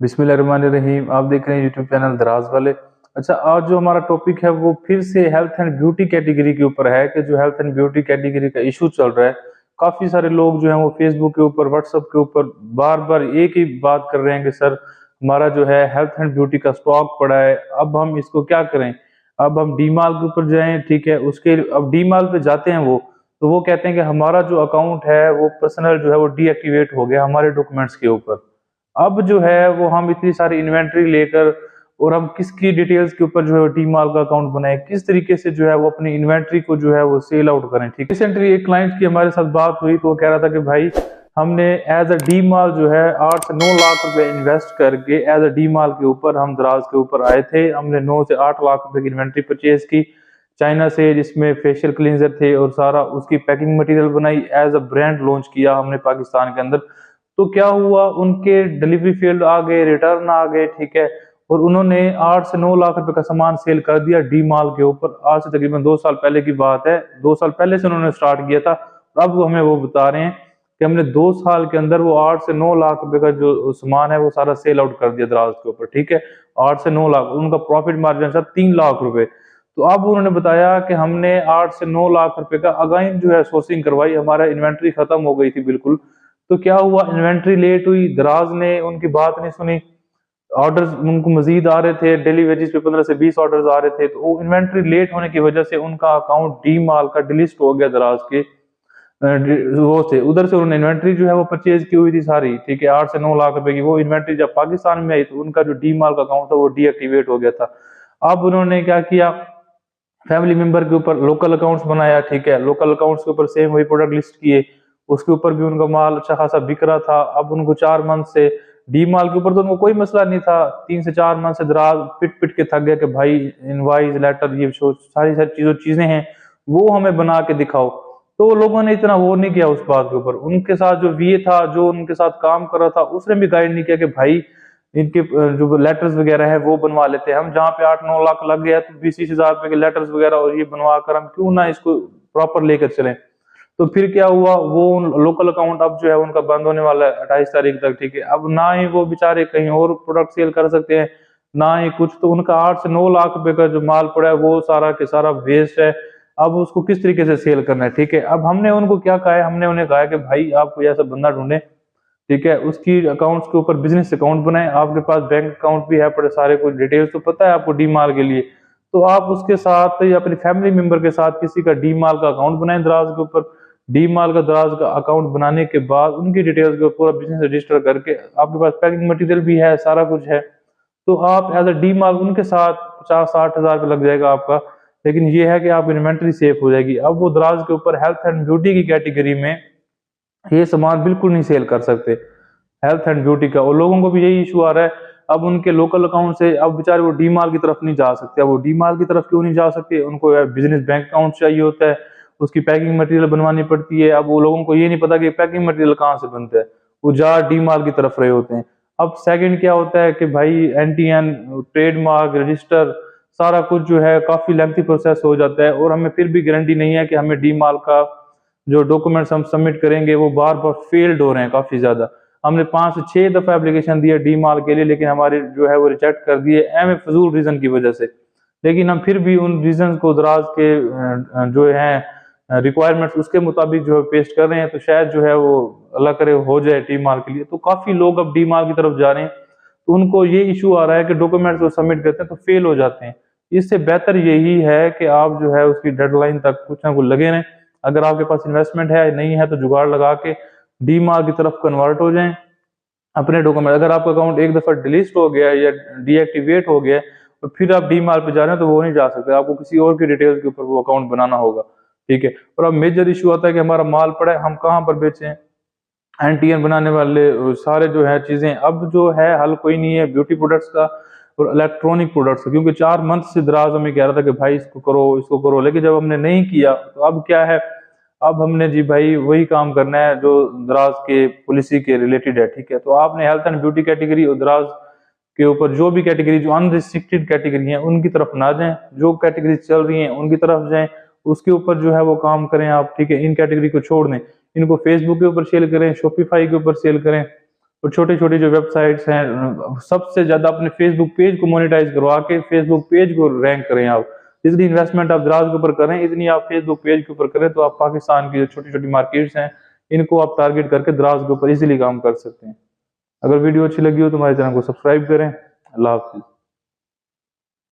बिस्मिल्लाहिर्रहमानिर्रहीम। आप देख रहे हैं यूट्यूब चैनल दराज वाले। अच्छा, आज जो हमारा टॉपिक है वो फिर से हेल्थ एंड ब्यूटी कैटेगरी के ऊपर है कि जो हेल्थ एंड ब्यूटी कैटेगरी का इशू चल रहा है। काफी सारे लोग जो हैं वो फेसबुक के ऊपर, व्हाट्सएप के ऊपर बार बार एक ही बात कर रहे हैं कि सर हमारा जो है हेल्थ एंड ब्यूटी का स्टॉक पड़ा है, अब हम इसको क्या करें। अब हम डी माल के ऊपर जाएं, ठीक है, उसके अब डी माल पे जाते हैं वो, तो वो कहते हैं कि हमारा जो अकाउंट है वो पर्सनल जो है वो डीएक्टिवेट हो गया हमारे डॉक्यूमेंट्स के ऊपर। अब जो है वो हम इतनी सारी इन्वेंट्री लेकर और हम किसकी डिटेल्स के ऊपर जो है डी माल का अकाउंट बनाए, किस तरीके से जो है वो अपनी इन्वेंट्री को जो है वो सेल आउट करें। ठीक, रिसेंटली एक क्लाइंट की हमारे साथ बात हुई तो वो कह रहा था कि भाई हमने एज अ डी माल जो है 8 से 9 लाख रुपए इन्वेस्ट करके एज अ डी माल के ऊपर हम दराज के ऊपर आए थे। हमने 9 से 8 लाख रुपए की इन्वेंट्री परचेज की चाइना से, जिसमें फेशियल क्लींजर थे और सारा उसकी पैकिंग मटेरियल बनाई, एज अ ब्रांड लॉन्च किया हमने पाकिस्तान के अंदर। तो क्या हुआ, उनके डिलीवरी फील्ड आ गए, रिटर्न आ गए, ठीक है, और उन्होंने 8 से 9 लाख रुपए का सामान सेल कर दिया डी माल के ऊपर। आज से तकरीबन 2 साल पहले की बात है, 2 साल पहले से उन्होंने स्टार्ट किया था। अब हमें वो बता रहे हैं कि हमने 2 साल के अंदर वो 8 से 9 लाख रुपए का जो सामान है वो सारा सेल आउट कर दिया दराज के ऊपर। ठीक है, 8 से 9 लाख, उनका प्रॉफिट मार्जिन था 3 लाख रुपए। तो अब उन्होंने बताया कि हमने 8 से 9 लाख रुपए का अगेन जो है सोर्सिंग करवाई, हमारा इन्वेंट्री खत्म हो गई थी बिल्कुल। तो क्या हुआ, इन्वेंट्री लेट हुई, दराज ने उनकी बात नहीं सुनी, ऑर्डर्स उनको मजीद आ रहे थे, डेली वेजेस पे 15 से 20 ऑर्डर्स आ रहे थे। तो वो इन्वेंट्री लेट होने की वजह से उनका अकाउंट डी माल का डिलिस्ट हो गया दराज के वो से। उधर से उन्होंने इन्वेंट्री जो है वो परचेज की हुई थी सारी, ठीक है, 8 से 9 लाख रुपए की। वो इन्वेंट्री जब पाकिस्तान में आई तो उनका जो डी माल का अकाउंट था वो डीएक्टिवेट हो गया था। अब उन्होंने क्या किया, फैमिली मेंबर के ऊपर लोकल अकाउंट्स बनाया, ठीक है, लोकल अकाउंट्स के ऊपर सेम वही प्रोडक्ट लिस्ट किए, उसके ऊपर भी उनका माल अच्छा खासा बिक रहा था। अब उनको 4 मंथ से डी माल के ऊपर तो उनको कोई मसला नहीं था, 3 से 4 मंथ से दराज पिट पिट के थक गया कि भाई इनवाइस लेटर ये सारी सारी चीजें हैं वो हमें बना के दिखाओ। तो लोगों ने इतना वो नहीं किया उस बात के ऊपर। उनके साथ जो वीए था, जो उनके साथ काम कर रहा था, उसने भी गाइड नहीं किया कि भाई इनके जो लेटर्स वगैरह है वो बनवा लेते हैं हम, जहाँ पे 8-9 लाख लग गया तो 20-30 हजार रुपए के लेटर्स वगैरह और ये बनवा कर हम क्यों ना इसको प्रॉपर लेकर चलें। तो फिर क्या हुआ, वो लोकल अकाउंट अब जो है उनका बंद होने वाला है 28 तारीख तक, ठीक है। अब ना ही वो बेचारे कहीं और प्रोडक्ट सेल कर सकते हैं, ना ही कुछ। तो उनका 8 से 9 लाख रुपए का जो माल पड़ा है वो सारा के सारा वेस्ट है। अब उसको किस तरीके से सेल करना है, ठीक है। अब हमने उनको क्या कहा है, हमने उन्हें कहा है कि भाई आप कोई ऐसा बंदा ढूंढे, ठीक है, उसकी अकाउंट्स के ऊपर बिजनेस अकाउंट बनाए, आपके पास बैंक अकाउंट भी है, पड़े सारे कुछ डिटेल्स तो पता है आपको डी माल के लिए। तो आप उसके साथ या अपनी फैमिली मेंबर के साथ किसी का डी माल का अकाउंट बनाए दराज के ऊपर। डी माल का दराज का अकाउंट बनाने के बाद उनकी डिटेल्स के पूरा बिजनेस रजिस्टर करके, आपके पास पैकिंग मटेरियल भी है, सारा कुछ है, तो आप एज अ डी माल उनके साथ 50-60 हजार रुपये लग जाएगा आपका। लेकिन ये है कि आप इन्वेंट्री सेफ हो जाएगी। अब वो दराज के ऊपर हेल्थ एंड ब्यूटी की कैटेगरी में ये सामान बिल्कुल नहीं सेल कर सकते, हेल्थ एंड ब्यूटी का। और लोगों को भी यही इशू आ रहा है, अब उनके लोकल अकाउंट से अब बेचारे वो डी माल की तरफ नहीं जा सकते। अब वो डी माल की तरफ क्यों नहीं जा सकते, उनको बिजनेस बैंक अकाउंट चाहिए होता है, उसकी पैकिंग मटेरियल बनवानी पड़ती है। अब वो लोगों को ये नहीं पता कि पैकिंग मटेरियल कहाँ से बनता है, वो जा डी माल की तरफ रहे होते हैं। अब सेकंड क्या होता है कि भाई एनटीएन, ट्रेडमार्क रजिस्टर, सारा कुछ जो है काफी लेंथी प्रोसेस हो जाता है, और हमें फिर भी गारंटी नहीं है कि हमें डी माल का जो डॉक्यूमेंट्स हम सबमिट करेंगे वो बार बार फेल्ड हो रहे हैं काफी ज्यादा। हमने 5 से 6 दफा एप्लीकेशन दिया डी माल के लिए, लेकिन हमारे जो है वो रिजेक्ट कर दिए एम फजूल रीजन की वजह से। लेकिन हम फिर भी उन रीजन को दराज के जो है रिक्वायरमेंट्स उसके मुताबिक जो है पेस्ट कर रहे हैं, तो शायद जो है वो अल्लाह करे हो जाए डी माल के लिए। तो काफी लोग अब डी माल की तरफ जा रहे हैं, तो उनको ये इशू आ रहा है कि डॉक्यूमेंट्स वो सबमिट करते हैं तो फेल हो जाते हैं। इससे बेहतर यही है कि आप जो है उसकी डेडलाइन तक कुछ ना कुछ लगे रहें। अगर आपके पास इन्वेस्टमेंट है नहीं है तो जुगाड़ लगा के डी माल की तरफ कन्वर्ट हो जाएं अपने डॉक्यूमेंट। अगर आपका अकाउंट एक दफा डिलीट हो गया या डीएक्टिवेट हो गया और फिर आप डी माल पे जा रहे हैं तो वो नहीं जा सकते, आपको किसी और की डिटेल्स के ऊपर वो अकाउंट बनाना होगा, ठीक है। और अब मेजर इशू आता है कि हमारा माल पड़ा है, हम कहाँ पर बेचें। एंटीएन बनाने वाले सारे जो है चीजें, अब जो है हल कोई नहीं है ब्यूटी प्रोडक्ट्स का और इलेक्ट्रॉनिक प्रोडक्ट्स का, क्योंकि 4 मंथ से दराज हमें कह रहा था कि भाई इसको करो, लेकिन जब हमने नहीं किया तो अब क्या है, अब हमने जी भाई वही काम करना है जो दराज के पॉलिसी के रिलेटेड है, ठीक है। तो आपने हेल्थ एंड ब्यूटी कैटेगरी और दराज के ऊपर जो भी कैटेगरी जो अनरिस्ट्रिक्टेड कैटेगरी है उनकी तरफ ना जाएं, जो कैटेगरी चल रही है उनकी तरफ जाएं, उसके ऊपर जो है वो काम करें आप, ठीक है। इन कैटेगरी को छोड़ दें, इनको फेसबुक के ऊपर सेल करें, शॉपिफाई के ऊपर सेल करें, और छोटी छोटी जो वेबसाइट्स हैं, सबसे ज्यादा अपने फेसबुक पेज को मोनेटाइज करवा के फेसबुक पेज को रैंक करें आप। जितनी इन्वेस्टमेंट आप दराज के ऊपर करें, इतनी आप फेसबुक पेज के ऊपर करें, तो आप पाकिस्तान की जो छोटी छोटी मार्केट्स हैं इनको आप टारगेट करके दराज के ऊपर इजीली काम कर सकते हैं। अगर वीडियो अच्छी लगी हो तो हमारे चैनल को सब्सक्राइब करें। अल्लाह हाफिज।